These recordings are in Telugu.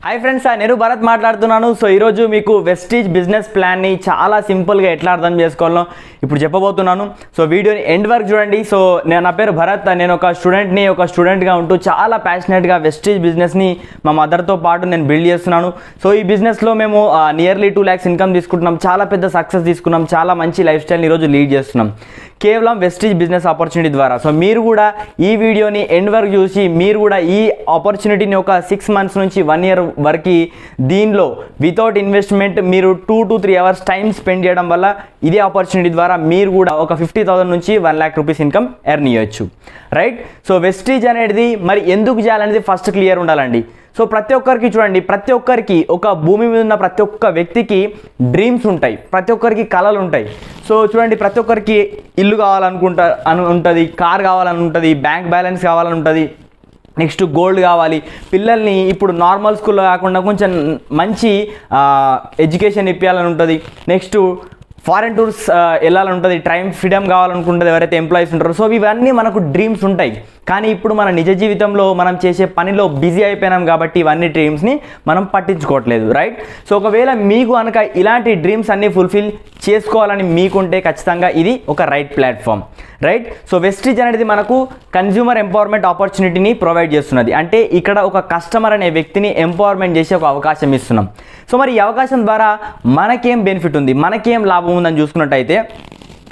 హాయ్ ఫ్రెండ్స్, నేను భరత్ మాట్లాడుతున్నాను. సో ఈరోజు మీకు వెస్టీజ్ బిజినెస్ ప్లాన్ని చాలా సింపుల్గా ఎట్లా అర్థం చేసుకోవాలో ఇప్పుడు చెప్పబోతున్నాను. సో వీడియోని ఎండ్ వరకు చూడండి. సో నా పేరు భరత్, నేను ఒక స్టూడెంట్గా ఉంటూ చాలా ప్యాషనెట్గా వెస్టీజ్ బిజినెస్ని మా మదర్తో పాటు నేను బిల్డ్ చేస్తున్నాను. సో ఈ బిజినెస్లో మేము నియర్లీ 2 lakhs ఇన్కమ్ తీసుకుంటున్నాం, చాలా పెద్ద సక్సెస్ తీసుకున్నాం, చాలా మంచి లైఫ్ స్టైల్ని ఈరోజు లీడ్ చేస్తున్నాం కేవలం వెస్టీజ్ బిజినెస్ ఆపర్చునిటీ ద్వారా. సో మీరు కూడా ఈ వీడియోని ఎండ్ వరకు చూసి మీరు కూడా ఈ ఆపర్చునిటీని ఒక 6 months నుంచి 1 year వరకు దీనిలో వితౌట్ ఇన్వెస్ట్మెంట్ మీరు 2 to 3 hours టైం స్పెండ్ చేయడం వల్ల ఇదే ఆపర్చునిటీ ద్వారా మీరు కూడా ఒక 50,000 నుంచి 1 lakh rupees ఇన్కమ్ ఎర్న్ చేయొచ్చు, రైట్? సో వెస్టీజ్ అనేది మరి ఎందుకు చేయాలనేది ఫస్ట్ క్లియర్ ఉండాలండి. సో ప్రతి ఒక్కరికి చూడండి, ప్రతి ఒక్కరికి ఒక భూమి మీద ఉన్న ప్రతి ఒక్క వ్యక్తికి డ్రీమ్స్ ఉంటాయి, ప్రతి ఒక్కరికి కళలు ఉంటాయి. సో చూడండి, ప్రతి ఒక్కరికి ఇల్లు ఉంటుంది, కార్ కావాలని ఉంటుంది, బ్యాంక్ బ్యాలెన్స్ కావాలని ఉంటుంది, నెక్స్ట్ గోల్డ్ కావాలి, పిల్లల్ని ఇప్పుడు నార్మల్ స్కూల్లో కాకుండా కొంచెం మంచి ఎడ్యుకేషన్ ఇప్పించాలని ఉంటుంది, నెక్స్ట్ ఫారెన్ టూర్స్ వెళ్ళాలని ఉంటుంది, టైం ఫ్రీడమ్ కావాలనుకుంటుంది ఎవరైతే ఎంప్లాయీస్ ఉంటారో. సో ఇవన్నీ మనకు డ్రీమ్స్ ఉంటాయి. కానీ ఇప్పుడు మన నిజ జీవితంలో మనం చేసే పనిలో బిజీ అయిపోయినాం కాబట్టి ఇవన్నీ డ్రీమ్స్ని మనం పట్టించుకోవట్లేదు, రైట్? సో ఒకవేళ మీకు కనుక ఇలాంటి డ్రీమ్స్ అన్నీ ఫుల్ఫిల్ చేసుకోవాలని మీకుంటే ఖచ్చితంగా ఇది ఒక right platform, right? So Vestige అనేది మనకు కన్జ్యూమర్ ఎంపవర్మెంట్ ఆపర్చునిటీని ప్రొవైడ్ చేస్తున్నది. అంటే ఇక్కడ ఒక కస్టమర్ అనే వ్యక్తిని ఎంపవర్మెంట్ చేసే ఒక అవకాశం ఇస్తున్నాం. సో మరి ఈ అవకాశం ద్వారా మనకేం బెనిఫిట్ ఉంది, మనకేం లాభం ఉందని చూసుకున్నట్టయితే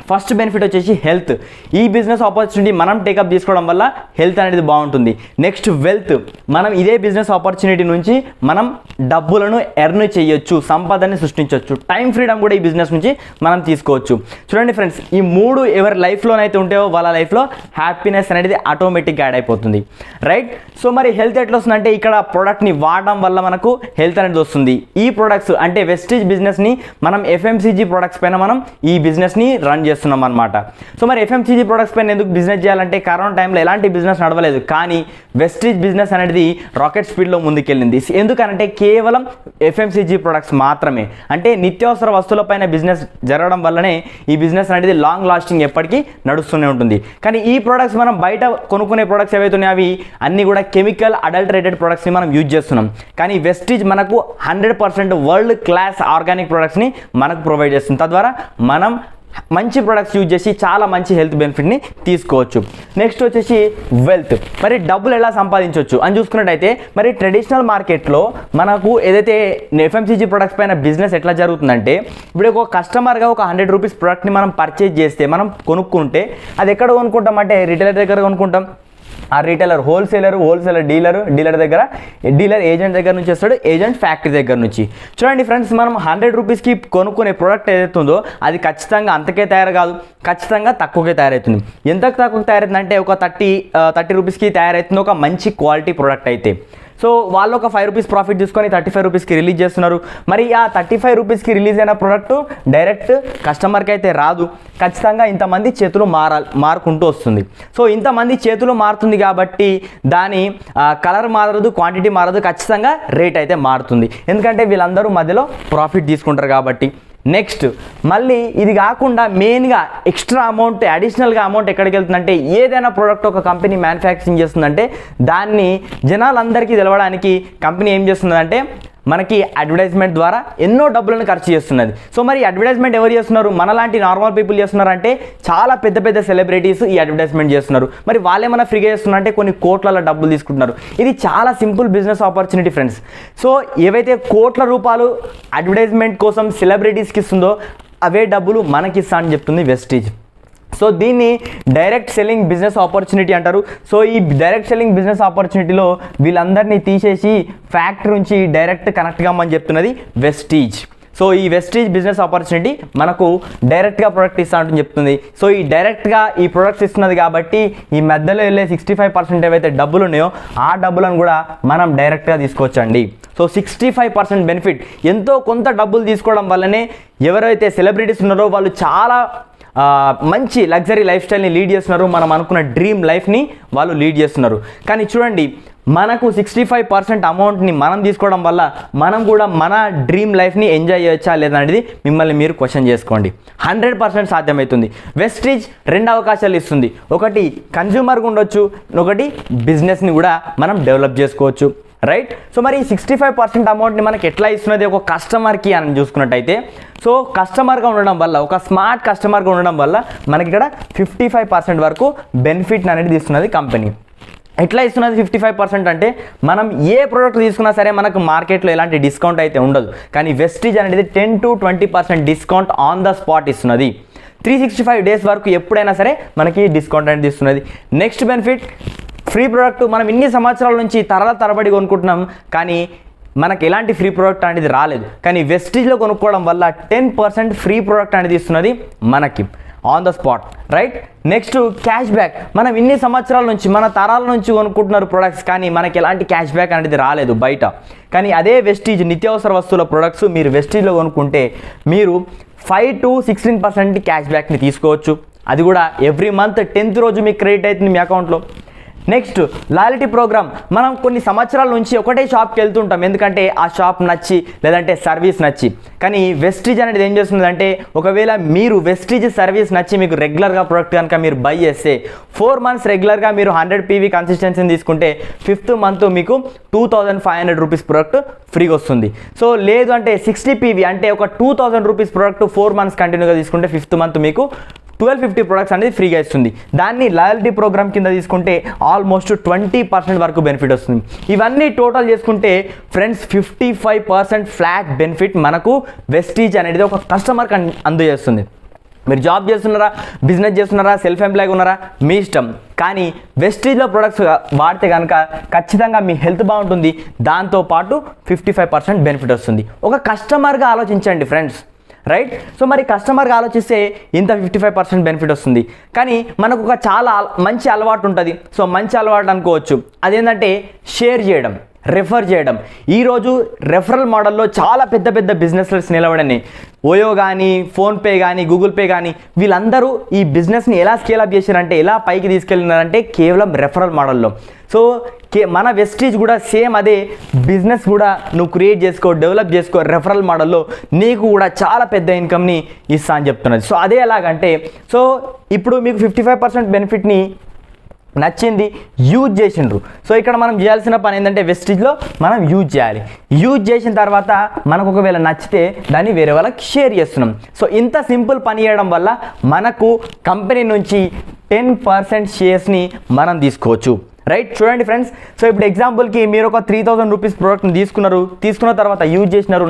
ఫస్ట్ బెనిఫిట్ వచ్చేసి హెల్త్. ఈ బిజినెస్ ఆపర్చునిటీ మనం టేకప్ తీసుకోవడం వల్ల హెల్త్ అనేది బాగుంటుంది. నెక్స్ట్ వెల్త్, మనం ఇదే బిజినెస్ ఆపర్చునిటీ నుంచి మనం డబ్బులను ఎర్న్ చేయొచ్చు, సంపదని సృష్టించవచ్చు, టైం ఫ్రీడమ్ కూడా ఈ బిజినెస్ నుంచి మనం తీసుకోవచ్చు. చూడండి ఫ్రెండ్స్, ఈ 3 ఎవరి లైఫ్లోనైతే ఉంటాయో వాళ్ళ లైఫ్లో హ్యాపీనెస్ అనేది ఆటోమేటిక్గా యాడ్ అయిపోతుంది, రైట్? సో మరి హెల్త్ ఎట్లా వస్తుందంటే ఇక్కడ ప్రోడక్ట్ని వాడడం వల్ల మనకు హెల్త్ అనేది వస్తుంది. ఈ ప్రొడక్ట్స్ అంటే వెస్టీజ్ బిజినెస్ని మనం FMCG ప్రొడక్ట్స్ పైన మనం ఈ బిజినెస్ని రన్ చేస్తున్నాం అనమాట. సో మరి FMCG ప్రొడక్ట్స్ పైన ఎందుకు బిజినెస్ చేయాలంటే కరోనా టైంలో ఎలాంటి బిజినెస్ నడవలేదు, కానీ వెస్టీజ్ బిజినెస్ అనేది రాకెట్ స్పీడ్లో ముందుకెళ్ళింది. ఎందుకంటే కేవలం FMCG ప్రొడక్ట్స్ మాత్రమే, అంటే నిత్యావసర వస్తువులపైన బిజినెస్ జరగడం వల్లనే ఈ బిజినెస్ అనేది లాంగ్ లాస్టింగ్ ఎప్పటికీ నడుస్తూనే ఉంటుంది. కానీ ఈ ప్రొడక్ట్స్ మనం బయట కొనుక్కునే ప్రొడక్ట్స్ ఏవైతే ఉన్నాయో అవి అన్నీ కూడా కెమికల్ అడల్టరేటెడ్ ప్రొడక్ట్స్ని మనం యూజ్ చేస్తున్నాం. కానీ వెస్టీజ్ మనకు 100% వరల్డ్ క్లాస్ ఆర్గానిక్ ప్రొడక్ట్స్ని మనకు ప్రొవైడ్ చేస్తుంది. తద్వారా మనం మంచి ప్రొడక్ట్స్ యూజ్ చేసి చాలా మంచి హెల్త్ బెనిఫిట్ని తీసుకోవచ్చు. నెక్స్ట్ వచ్చేసి వెల్త్. మరి డబ్బులు ఎలా సంపాదించవచ్చు అని చూసుకున్నట్టయితే మరి ట్రెడిషనల్ మార్కెట్లో మనకు ఏదైతే FMCG ప్రొడక్ట్స్ పైన బిజినెస్ ఎట్లా జరుగుతుందంటే ఇప్పుడు ఒక కస్టమర్గా ఒక 100 rupees ప్రొడక్ట్ని మనం పర్చేజ్ చేస్తే, మనం కొనుక్కుంటే అది ఎక్కడ కొనుక్కుంటాం అంటే రిటైలర్ దగ్గర కొనుక్కుంటాం. ఆ రీటైలర్ హోల్సేలర్ డీలర్ దగ్గర, డీలర్ ఏజెంట్ దగ్గర నుంచి వస్తాడు, ఏజెంట్ ఫ్యాక్టరీ దగ్గర నుంచి. చూడండి ఫ్రెండ్స్, మనం 100 rupeesకి కొనుక్కునే ప్రోడక్ట్ ఏదైతుందో అది ఖచ్చితంగా అంతకే తయారు కాదు, ఖచ్చితంగా తక్కువకే తయారవుతుంది. ఎంత తక్కువకి తయారవుతుంది అంటే ఒక 30 rupeesకి తయారవుతుంది ఒక మంచి క్వాలిటీ ప్రోడక్ట్ అయితే. సో వాళ్ళు ఒక 5 rupees ప్రాఫిట్ తీసుకొని 35 rupeesకి రిలీజ్ చేస్తున్నారు. మరి ఆ 35 rupeesకి రిలీజ్ అయిన ప్రోడక్ట్ డైరెక్ట్ కస్టమర్కి అయితే రాదు, ఖచ్చితంగా ఇంతమంది చేతులు మారుకుంటూ వస్తుంది. సో ఇంతమంది చేతులు మారుతుంది కాబట్టి దాని కలర్ మారదు, క్వాంటిటీ మారదు, ఖచ్చితంగా రేట్ అయితే మారుతుంది. ఎందుకంటే వీళ్ళందరూ మధ్యలో ప్రాఫిట్ తీసుకుంటారు కాబట్టి. నెక్స్ట్ మళ్ళీ ఇది కాకుండా మెయిన్గా ఎక్స్ట్రా అమౌంట్, అడిషనల్గా అమౌంట్ ఎక్కడికి వెళ్తుందంటే ఏదైనా ప్రోడక్ట్ ఒక కంపెనీ మ్యానుఫ్యాక్చరింగ్ చేస్తుందంటే దాన్ని జనాలందరికీ తెలవడానికి కంపెనీ ఏం చేస్తుందంటే మనకి అడ్వర్టైజ్మెంట్ ద్వారా ఎన్నో డబ్బులను ఖర్చు చేస్తున్నది. సో మరి అడ్వర్టైజ్మెంట్ ఎవరు చేస్తున్నారు? మనలాంటి నార్మల్ పీపుల్ చేస్తున్నారు అంటే చాలా పెద్ద పెద్ద సెలబ్రిటీస్ ఈ అడ్వర్టైజ్మెంట్ చేస్తున్నారు. మరి వాళ్ళేమన్నా ఫ్రీగా చేస్తున్నారు అంటే కొన్ని కోట్ల డబ్బులు తీసుకుంటున్నారు. ఇది చాలా simple business opportunity friends. So ఏవైతే కోట్ల రూపాయలు అడ్వర్టైజ్మెంట్ కోసం సెలబ్రిటీస్కి ఇస్తుందో అవే డబ్బులు మనకిస్తా అని చెప్తుంది వెస్టీజ్. సో దీన్ని డైరెక్ట్ సెల్లింగ్ బిజినెస్ ఆపర్చునిటీ అంటారు. సో ఈ డైరెక్ట్ సెల్లింగ్ బిజినెస్ ఆపర్చునిటీలో వీళ్ళందరినీ తీసేసి ఫ్యాక్టరీ నుంచి డైరెక్ట్ కనెక్ట్ కమ్మని చెప్తున్నది వెస్టీజ్. సో ఈ వెస్టీజ్ బిజినెస్ ఆపర్చునిటీ మనకు డైరెక్ట్గా ప్రొడక్ట్ ఇస్తా అంటని చెప్తుంది. సో ఈ డైరెక్ట్గా ఈ ప్రొడక్ట్స్ ఇస్తున్నది కాబట్టి ఈ మధ్యలో వెళ్ళే 65% ఏవైతే డబ్బులు ఉన్నాయో ఆ డబ్బులను కూడా మనం డైరెక్ట్గా తీసుకోవచ్చండి. సో 65% బెనిఫిట్, ఎంతో కొంత డబ్బులు తీసుకోవడం వల్లనే ఎవరైతే సెలబ్రిటీస్ ఉన్నారో వాళ్ళు చాలా మంచి లగ్జరీ లైఫ్ స్టైల్ని లీడ్ చేస్తున్నారు, మనం అనుకున్న డ్రీమ్ లైఫ్ని వాళ్ళు లీడ్ చేస్తున్నారు. కానీ చూడండి, మనకు 65% అమౌంట్ని మనం తీసుకోవడం వల్ల మనం కూడా మన డ్రీమ్ లైఫ్ని ఎంజాయ్ చేయొచ్చా లేదా అనేది మిమ్మల్ని మీరు క్వశ్చన్ చేసుకోండి. 100% సాధ్యమవుతుంది. వెస్టీజ్ 2 అవకాశాలు ఇస్తుంది. ఒకటి కన్జ్యూమర్గా ఉండొచ్చు, ఒకటి బిజినెస్ని కూడా మనం డెవలప్ చేసుకోవచ్చు. రైట్. సో మరి 65% అమౌంట్ని మనకి ఎట్లా ఇస్తున్నది ఒక కస్టమర్కి అని చూసుకున్నట్టయితే, సో కస్టమర్గా ఉండడం వల్ల, ఒక స్మార్ట్ కస్టమర్గా ఉండడం వల్ల మనకి ఇక్కడ 55% వరకు బెనిఫిట్ అనేది ఇస్తున్నది కంపెనీ. ఎట్లా ఇస్తున్నది 55% అంటే, మనం ఏ ప్రోడక్ట్ తీసుకున్నా సరే మనకు మార్కెట్లో ఎలాంటి డిస్కౌంట్ అయితే ఉండదు, కానీ వెస్టీజ్ అనేది 10 to 20% discount on the spot ఇస్తున్నది. 365 డేస్ వరకు ఎప్పుడైనా సరే మనకి డిస్కౌంట్ అనేది ఇస్తున్నది. Next benefit, free product. మనం ఇన్ని సంవత్సరాల నుంచి తరబడి కొనుక్కుంటున్నాం, కానీ మనకు ఎలాంటి ఫ్రీ ప్రోడక్ట్ అనేది రాలేదు, కానీ వెస్టీజ్లో కొనుక్కోవడం వల్ల 10% ఫ్రీ ప్రోడక్ట్ అనేది ఇస్తున్నది మనకి on the spot, right. Next cash back. మనం ఇన్ని సంవత్సరాల నుంచి, మన తరాల నుంచి కొనుక్కుంటున్నారు ప్రొడక్ట్స్, కానీ మనకి ఎలాంటి క్యాష్ బ్యాక్ అనేది రాలేదు బయట. కానీ అదే వెస్టీజ్ నిత్యావసర వస్తువుల ప్రొడక్ట్స్ మీరు వెస్టీజ్లో కొనుక్కుంటే మీరు 5 to 16% క్యాష్ బ్యాక్ని తీసుకోవచ్చు. అది కూడా ఎవ్రీ మంత్ 10th రోజు మీకు క్రెడిట్ అవుతుంది మీ అకౌంట్లో. Next loyalty program. మనం కొన్ని సంవత్సరాల నుంచి ఒకటే షాప్కి వెళ్తుంటాం, ఎందుకంటే ఆ షాప్ నచ్చి లేదంటే సర్వీస్ నచ్చి. కానీ వెస్టీజ్ అనేది ఏం చేస్తుందంటే, ఒకవేళ మీరు వెస్టీజ్ సర్వీస్ నచ్చి మీకు రెగ్యులర్గా ప్రోడక్ట్ కనుక మీరు బై చేస్తే 4 months రెగ్యులర్గా మీరు 100 PV కన్సిస్టెన్సీని తీసుకుంటే 5th month మీకు 2500 రూపీస్ ప్రోడక్ట్ ఫ్రీగా వస్తుంది. సో లేదు అంటే 60 PV అంటే ఒక 2000 రూపీస్ ప్రోడక్ట్ 4 months కంటిన్యూగా తీసుకుంటే 5th month మీకు 1250 ప్రొడక్ట్స్ అనేది ఫ్రీగా ఇస్తుంది. దాన్ని లాయల్టీ ప్రోగ్రామ్ కింద తీసుకుంటే ఆల్మోస్ట్ 20% వరకు బెనిఫిట్ వస్తుంది. ఇవన్నీ టోటల్ చేసుకుంటే ఫ్రెండ్స్ 55% ఫ్లాట్ బెనిఫిట్ మనకు వెస్టీజ్ అనేది ఒక కస్టమర్కి అందజేస్తుంది. మీరు జాబ్ చేస్తున్నారా, బిజినెస్ చేస్తున్నారా, సెల్ఫ్ ఎంప్లాయ్గా ఉన్నారా, మీ ఇష్టం. కానీ వెస్టీజ్లో ప్రొడక్ట్స్ వాడితే కనుక ఖచ్చితంగా మీ హెల్త్ బాగుంటుంది, దాంతోపాటు 55% బెనిఫిట్ వస్తుంది. ఒక కస్టమర్గా ఆలోచించండి ఫ్రెండ్స్, రైట్. సో మరి కస్టమర్గా ఆలోచిస్తే ఇంత 55% బెనిఫిట్ వస్తుంది. కానీ మనకు ఒక చాలా మంచి అలవాటు ఉంటుంది. సో మంచి అలవాటు అనుకోవచ్చు, అదేంటంటే షేర్ చేయడం, రెఫర్ చేయడం. ఈరోజు రెఫరల్ మోడల్లో చాలా పెద్ద పెద్ద బిజినెస్లు నిలబడినాయి. ఓయో కానీ, ఫోన్పే కానీ, గూగుల్ పే కానీ, వీళ్ళందరూ ఈ బిజినెస్ని ఎలా స్కేలప్ చేశారంటే, ఎలా పైకి తీసుకెళ్ళినారంటే కేవలం రెఫరల్ మోడల్లో. సో మన వెస్టీజ్ కూడా సేమ్ అదే బిజినెస్ కూడా నువ్వు క్రియేట్ చేసుకో, డెవలప్ చేసుకో రెఫరల్ మోడల్లో, నీకు కూడా చాలా పెద్ద ఇన్కమ్ని ఇస్తా అని చెప్తున్నది. సో అదే ఎలాగంటే, సో ఇప్పుడు మీకు 55% బెనిఫిట్ని నచ్చింది, యూజ్ చేసిండ్రు. సో ఇక్కడ మనం చేయాల్సిన పని ఏంటంటే వెస్టీజ్లో మనం యూజ్ చేయాలి. యూజ్ చేసిన తర్వాత మనకు ఒకవేళ నచ్చితే దాన్ని వేరే వాళ్ళకి షేర్ చేస్తున్నాం. సో ఇంత సింపుల్ పని చేయడం వల్ల మనకు కంపెనీ నుంచి 10% షేర్స్ని మనం తీసుకోవచ్చు, రైట్. చూడండి ఫ్రెండ్స్, సో ఇప్పుడు ఎగ్జాంపుల్కి మీరు ఒక 3000 రూపీస్ ప్రోడక్ట్ని తీసుకున్న తర్వాత యూజ్ చేసినారు,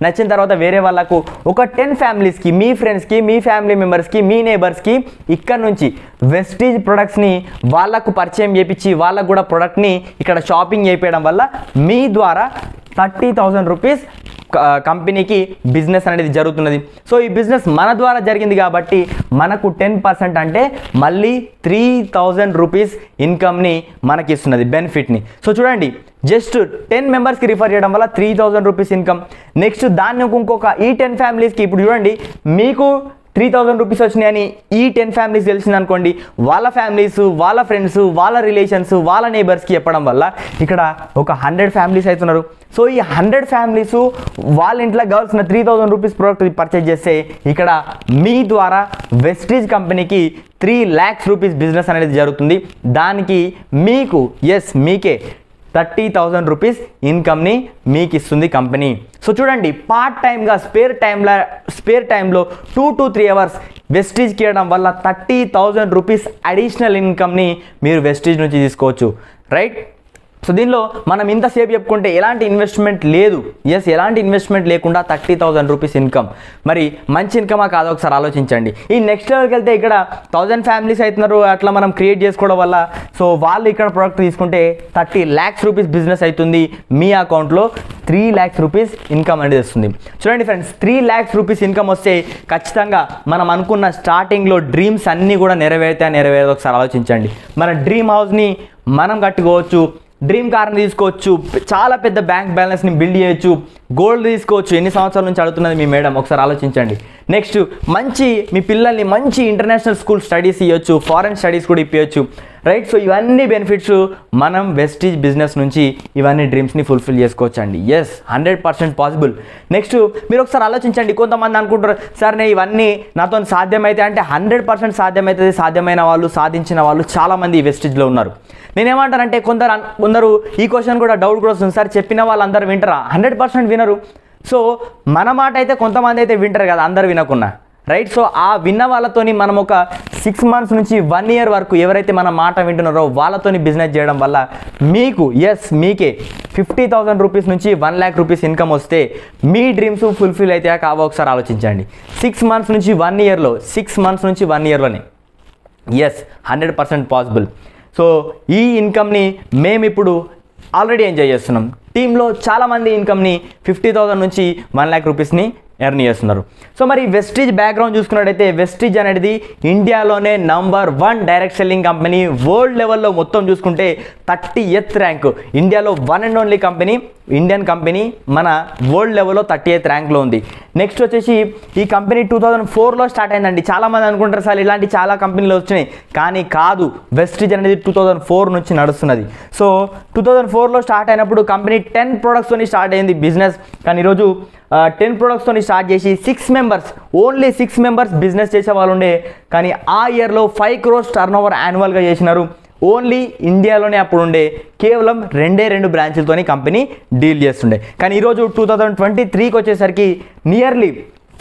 నచ్చిన తర్వాత వేరే వాళ్ళకు ఒక 10 ఫ్యామిలీస్కి, మీ ఫ్రెండ్స్కి, మీ ఫ్యామిలీ మెంబర్స్కి, మీ నేబర్స్కి ఇక్కడ నుంచి వెస్టీజ్ ప్రొడక్ట్స్ని వాళ్ళకు పరిచయం చేయించి వాళ్ళకు కూడా ప్రోడక్ట్ని ఇక్కడ షాపింగ్ చేయించడం వల్ల మీ ద్వారా 30,000 రూపీస్ కంపెనీకి బిజినెస్ అనేది జరుగుతున్నది. సో ఈ బిజినెస్ మన ద్వారా జరిగింది కాబట్టి మనకు 10% అంటే మళ్ళీ 3000 రూపీస్ ఇన్కమ్ని మనకి ఇస్తున్నది, బెనిఫిట్ని. సో చూడండి, జస్ట్ 10 మెంబర్స్కి రిఫర్ చేయడం వల్ల 3000 రూపీస్ ఇన్కమ్. నెక్స్ట్ దాన్ని ఇంకొక ఈ 10 ఫ్యామిలీస్కి, ఇప్పుడు చూడండి మీకు 3000 రూపీస్ వచ్చినాయని ఈ 10 ఫ్యామిలీస్ తెలిసింది అనుకోండి, వాళ్ళ ఫ్యామిలీస్, వాళ్ళ ఫ్రెండ్స్, వాళ్ళ రిలేషన్స్, వాళ్ళ నేబర్స్కి చెప్పడం వల్ల ఇక్కడ ఒక 100 ఫ్యామిలీస్ అవుతున్నారు. సో ఈ 100 ఫ్యామిలీస్ వాళ్ళ ఇంట్లో కావాల్సిన 3000 రూపీస్ ప్రోడక్ట్ పర్చేజ్ చేస్తే ఇక్కడ మీ ద్వారా వెస్టీజ్ కంపెనీకి 3 lakhs రూపీస్ బిజినెస్ అనేది జరుగుతుంది. దానికి మీకు మీకే 30,000 రూపీస్ ఇన్కమ్ని మీకు ఇస్తుంది కంపెనీ. సో చూడండి, పార్ట్ టైమ్గా స్పేర్ టైంలో 2 to 3 hours వెస్టీజ్కి ఇవ్వడం వల్ల 30,000 రూపీస్ అడిషనల్ ఇన్కమ్ని మీరు వెస్టీజ్ నుంచి తీసుకోవచ్చు, రైట్. సో దీనిలో మనం ఇంతసేపు చెప్పుకుంటే ఎలాంటి ఇన్వెస్ట్మెంట్ లేదు, ఎలాంటి ఇన్వెస్ట్మెంట్ లేకుండా 30,000 రూపీస్ ఇన్కమ్. మరి మంచి ఇన్కమా కాదో ఒకసారి ఆలోచించండి. ఈ నెక్స్ట్ లెవెల్కి వెళ్తే ఇక్కడ 1000 ఫ్యామిలీస్ అవుతున్నారు, అట్లా మనం క్రియేట్ చేసుకోవడం వల్ల సో వాళ్ళు ఇక్కడ ప్రోడక్ట్ తీసుకుంటే 30 lakhs రూపీస్ బిజినెస్ అవుతుంది. మీ అకౌంట్లో 3 lakhs రూపీస్ ఇన్కమ్ అనేది వస్తుంది. చూడండి ఫ్రెండ్స్, 3 lakhs రూపీస్ ఇన్కమ్ వస్తే ఖచ్చితంగా మనం అనుకున్న స్టార్టింగ్లో డ్రీమ్స్ అన్నీ కూడా నెరవేరుతాయో ఒకసారి ఆలోచించండి. మన డ్రీమ్ హౌస్ని మనం కట్టుకోవచ్చు, డ్రీమ్ కార్ని తీసుకోవచ్చు, చాలా పెద్ద బ్యాంక్ బ్యాలెన్స్ని బిల్డ్ చేయొచ్చు, గోల్డ్ తీసుకోవచ్చు. ఎన్ని సంవత్సరాల నుంచి అడుగుతున్నది మీ మేడం, ఒకసారి ఆలోచించండి. నెక్స్ట్ మీ పిల్లల్ని మంచి ఇంటర్నేషనల్ స్కూల్ స్టడీస్ ఇవ్వచ్చు, ఫారెన్ స్టడీస్ కూడా ఇప్పించవచ్చు. రైట్. సో ఇవన్నీ బెనిఫిట్స్ మనం వెస్టీజ్ బిజినెస్ నుంచి ఇవన్నీ డ్రీమ్స్ని ఫుల్ఫిల్ చేసుకోవచ్చండి. Yes, 100% possible. నెక్స్ట్ మీరు ఒకసారి ఆలోచించండి. కొంతమంది అనుకుంటారు సార్ నేను ఇవన్నీ నాతో సాధ్యమైతే అంటే 100% సాధ్యమవుతుంది. సాధ్యమైన వాళ్ళు, సాధించిన వాళ్ళు చాలామంది ఈ వెస్టీజ్లో ఉన్నారు. నేనేమంటానంటే కొందరు ఈ క్వశ్చన్ కూడా డౌట్ కూడా వస్తుంది, సార్ చెప్పిన వాళ్ళందరూ వింటారా? 100% వినరు. సో మన మాట అయితే కొంతమంది అయితే వింటారు కదా, అందరు వినకున్నా, రైట్. సో ఆ విన్న వాళ్ళతోని మనం ఒక 6 months నుంచి 1 year వరకు ఎవరైతే మన మాట వింటున్నారో వాళ్ళతోని బిజినెస్ చేయడం వల్ల మీకే 50,000 రూపీస్ నుంచి 1 lakh రూపీస్ ఇన్కమ్ వస్తే మీ డ్రీమ్స్ ఫుల్ఫిల్ అయితే కావో ఒకసారి ఆలోచించండి. 6 months నుంచి 1 yearలో 6 months నుంచి 1 yearలోనే 100% పాసిబుల్. సో ఈ ఇన్కమ్ని మేము ఇప్పుడు ఆల్రెడీ ఎంజాయ్ చేస్తున్నాం. టీంలో చాలామంది ఇన్కమ్ని 50,000 నుంచి 1 lakh రూపీస్ని ఎర్న్ చేస్తున్నారు. సో మరి వెస్టీజ్ బ్యాక్గ్రౌండ్ చూసుకున్నట్టయితే వెస్టీజ్ అనేది ఇండియాలోనే number 1 direct selling company. World లెవెల్లో మొత్తం చూసుకుంటే 30th ర్యాంక్. ఇండియాలో 1 and only company, Indian company మన వరల్డ్ లెవెల్లో 30th ర్యాంక్లో ఉంది. నెక్స్ట్ వచ్చేసి ఈ కంపెనీ 2004లో స్టార్ట్ అయిందండి. చాలామంది అనుకుంటారు సార్ ఇలాంటి చాలా కంపెనీలు వచ్చినాయి, కానీ కాదు. వెస్టీజ్ అనేది 2004 నుంచి నడుస్తున్నది. సో 2004లో స్టార్ట్ అయినప్పుడు కంపెనీ 10 productsతో స్టార్ట్ అయింది బిజినెస్. కానీ ఈరోజు 10 productsతో స్టార్ట్ చేసి 6 members, ఓన్లీ 6 members బిజినెస్ చేసే వాళ్ళు ఉండే. కానీ ఆ ఇయర్లో 5 crores టర్నోవర్ యాన్యువల్గా చేసినారు. ఓన్లీ ఇండియాలోనే అప్పుడు ఉండే కేవలం 2 బ్రాంచులతోని కంపెనీ డీల్ చేస్తుండే. కానీ ఈరోజు 2023కి వచ్చేసరికి నియర్లీ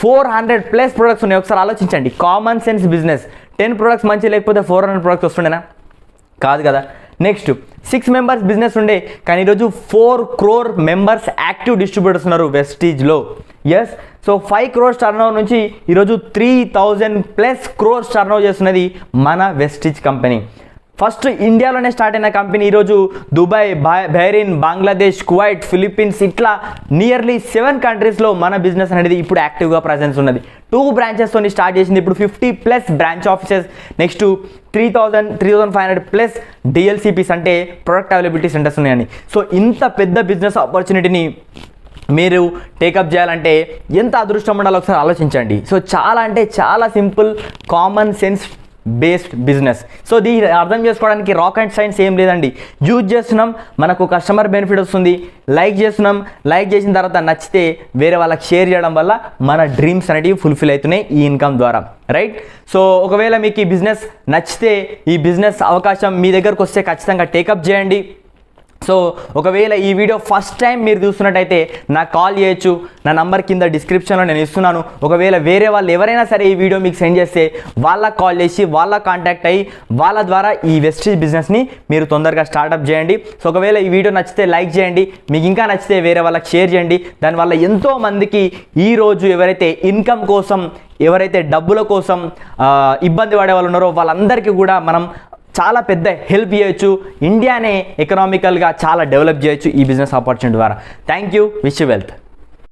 400+ products ఉన్నాయి. ఒకసారి ఆలోచించండి, కామన్ సెన్స్ బిజినెస్. 10 products మంచి లేకపోతే 400 products వస్తుండేనా? కాదు కదా. నెక్స్ట్ 6 members బిజినెస్ ఉండే, కానీ ఈరోజు 4 crore members యాక్టివ్ డిస్ట్రిబ్యూటర్స్ ఉన్నారు వెస్టీజ్లో. ఎస్. సో 5 crores టర్నోవర్ నుంచి ఈరోజు 3,000+ crores టర్నోవర్ చేస్తున్నది మన వెస్టీజ్ కంపెనీ. ఫస్ట్ ఇండియాలోనే స్టార్ట్ అయిన కంపెనీ ఈరోజు Dubai, Bahrain, Bangladesh, Kuwait, Philippines ఇట్లా నియర్లీ 7 కంట్రీస్లో మన బిజినెస్ అనేది ఇప్పుడు యాక్టివ్గా ప్రజెన్స్ ఉన్నది. 2 branchesతో స్టార్ట్ చేసింది. ఇప్పుడు 50+ బ్రాంచ్ ఆఫీసెస్. నెక్స్ట్ 3,500+ డిఎల్సిపిస్ అంటే ప్రొడక్ట్ అవైలబిలిటీ సెంటర్స్ ఉన్నాయండి. సో ఇంత పెద్ద బిజినెస్ ఆపర్చునిటీని మీరు టేకప్ చేయాలంటే ఎంత అదృష్టం ఉండాలో ఒకసారి ఆలోచించండి. సో చాలా అంటే చాలా simple, common sense based business. So దీన్ని అర్థం చేసుకోవడానికి రాకెట్ సైన్స్ ఏం లేదండి. యూజ్ చేస్తున్నాం, మనకు కస్టమర్ బెనిఫిట్ వస్తుంది. లైక్ చేస్తున్నాం, లైక్ చేసిన తర్వాత నచ్చితే వేరే వాళ్ళకి షేర్ చేయడం వల్ల మన డ్రీమ్స్ అనేటివి ఫుల్ఫిల్ అవుతున్నాయి ఈ ఇన్కమ్ ద్వారా, రైట్. సో ఒకవేళ మీకు ఈ బిజినెస్ నచ్చితే, ఈ బిజినెస్ అవకాశం మీ దగ్గరకు వస్తే ఖచ్చితంగా టేకప్ చేయండి. సో ఒకవేళ ఈ వీడియో ఫస్ట్ టైం మీరు చూస్తున్నట్టయితే నాకు కాల్ చేయొచ్చు. నా నంబర్ కింద డిస్క్రిప్షన్లో నేను ఇస్తున్నాను. ఒకవేళ వేరే వాళ్ళు ఎవరైనా సరే ఈ వీడియో మీకు సెండ్ చేస్తే వాళ్ళకి కాల్ చేసి వాళ్ళకి కాంటాక్ట్ అయ్యి వాళ్ళ ద్వారా ఈ వెస్టీజ్ బిజినెస్ని మీరు తొందరగా స్టార్ట్అప్ చేయండి. సో ఒకవేళ ఈ వీడియో నచ్చితే లైక్ చేయండి, మీకు ఇంకా నచ్చితే వేరే వాళ్ళకి షేర్ చేయండి. దానివల్ల ఎంతోమందికి ఈరోజు ఎవరైతే ఇన్కమ్ కోసం, ఎవరైతే డబ్బుల కోసం ఇబ్బంది పడే వాళ్ళు ఉన్నారో వాళ్ళందరికీ కూడా మనం చాలా పెద్ద హెల్ప్ చేయొచ్చు. ఇండియానే ఎకనామికల్గా చాలా డెవలప్ చేయొచ్చు ఈ బిజినెస్ ఆపర్చునిటీ ద్వారా. Thank you. Wish you wealth.